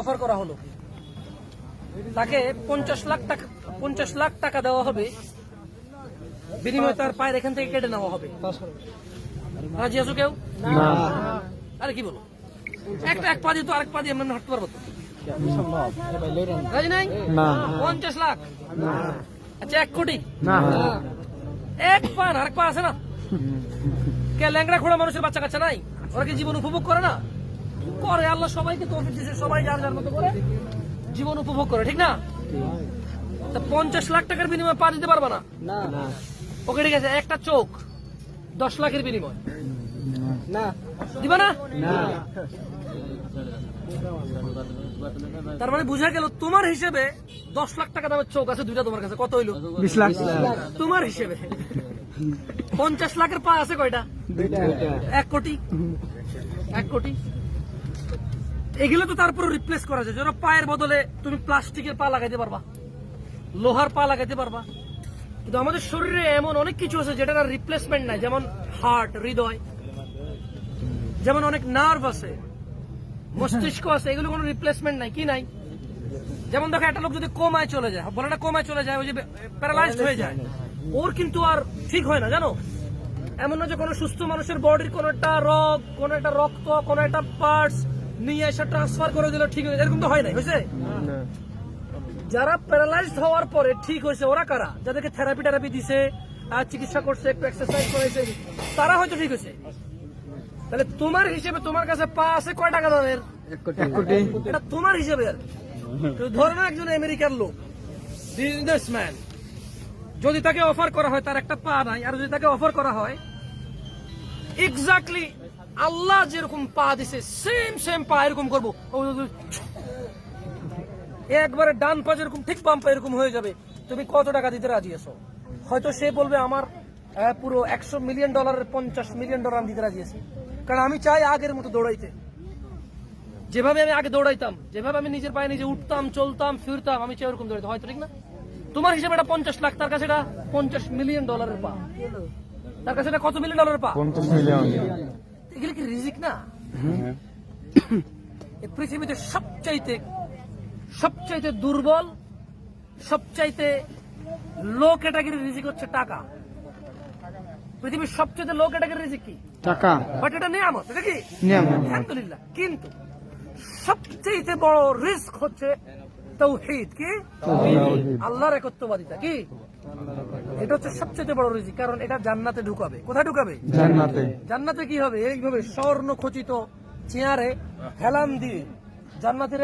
Offer করা হলো, তাকে 50 লাখ টাকা দেওয়া হবে, বিনিময়ে তার পায়ের এখান থেকে কেটে নেওয়া হবে। রাজি আছো কেউ? আরে কি বলো, এক পা দিয়ে তো আরেক পা দিয়ে আমরা হাঁটতে পারবো তো? রাজি নাই? 50 লাখ, আচ্ছা 1 কোটি, এক পা না আরেক পা আছে না? কে ল্যাংড়া খোড়া মানুষের বাচ্চা কাচ্চা নাই? ওরা কি জীবন উপভোগ করে না? করে। আল্লাহ সবাইকে তৌফিক দিয়েছে, সবাই যার যার মতো করে জীবন উপভোগ করে, ঠিক না? 50 লাখ টাকার বিনিময়ে পা দিতে পারবা না? ওকে ঠিক আছে, একটা চোখ 10 লাখের বিনিময় দিবা না? তার মানে বুঝা গেল তোমার হিসেবে 10 লাখ টাকা দামের চোখ আছে দুইটা, তোমার কাছে কত হইলো? 20 লাখ তোমার হিসেবে। 50 লাখের পা আছে কয়টা? 1 কোটি। 1 কোটি এগুলো তো তারপর রিপ্লেস করা যায়। যেন পায়ের বদলে তুমি প্লাস্টিকের পা লাগাইতে পারবা, লোহার পা লাগাইতে পারবা, কিন্তু আমাদের শরীরে এমন অনেক কিছু আছে যেটার রিপ্লেসমেন্ট নাই। যেমন হার্ট, হৃদয়, যেমন অনেক নার্ভ আছে, মস্তিষ্ক আছে, এগুলো কোনো রিপ্লেসমেন্ট নাই। কি নাই? যেমন দেখো একটা লোক যদি কোমায় চলে যায়, বলে না কোমায় চলে যায়, ওই যে প্যারালাইজড হয়ে যায়, ওর কিন্তু আর ঠিক হয় না, জানো? এমন না যে কোনো সুস্থ মানুষের বডির কোন একটা রোগ, কোন একটা রক্ত, কোন একটা পার্টস নিয়ে এসে ট্রান্সফার করে দিল ঠিক হয়ে, এরকম তো হয় নাই। হয়েছে? যারা প্যারালাইজড হওয়ার পরে ঠিক হয়েছে ওরা কারা? যাদেরকে থেরাপি দিছে, চিকিৎসা করছে, একটু এক্সারসাইজ করেছে, তারা হয়তো ঠিক হয়েছে। তাহলে তোমার হিসেবে তোমার কাছে পা আছে কয় টাকা দামের? 1 কোটি। এটা তোমার হিসেবে আর ধরো না একজন আমেরিকার লোক, বিজনেসম্যান, যদি তাকে অফার করা হয় তার একটা পা নাই, আর যদি তাকে অফার করা হয় এক্স্যাক্টলি আল্লাহ যেরকম পা দিছে সেম পা এরকম করবো, একবারে ডান পা যেরকম ঠিক বাম পা এরকম হয়ে যাবে, তুমি কত টাকা দিতে রাজি আছো? হয়তো সে বলবে আমার পুরো $100 মিলিয়ন, $50 মিলিয়ন আমি দিতে রাজি আছি, কারণ আমি চাই আগের মতো দৌড়াইতে, যেভাবে আমি আগে দৌড়াইতাম, যেভাবে আমি নিজের পায়ে নিজে উঠতাম, চলতাম, ফিরতাম, আমি চাই ওরকম দৌড়াইতে। হয়তো ঠিক না? তোমার হিসেবে এটা 50 লাখ, তার কাছে এটা $50 মিলিয়ন পা, তার কাছে এটা কত $1 মিলিয়ন পা? 50 মিলিয়ন। এগুলো কি রিজিক না? এই পৃথিবীতে সবচাইতে দুর্বল, সবচাইতে লো ক্যাটাগরির রিজিক হচ্ছে টাকা। পৃথিবীর সবচেয়ে লো ক্যাটাগরির রিজিক কি? টাকা। বাট এটা নিয়ামত, এটা কি নিয়ামত, আলহামদুলিল্লাহ। কিন্তু সবচেয়ে বড় রিস্ক হচ্ছে তাওহীদ। কি? আল্লাহর একত্ববাদিতা। কি? এটা হচ্ছে সবচেয়ে বড় রিজিক, কারণ এটা জান্নাতে ঢুকাবে। কোথায় ঢুকাবে? জান্নাতে। জান্নাতে কি হবে? এইভাবে স্বর্ণ খচিত চেয়ারে হেলান দিয়ে জান্নাতের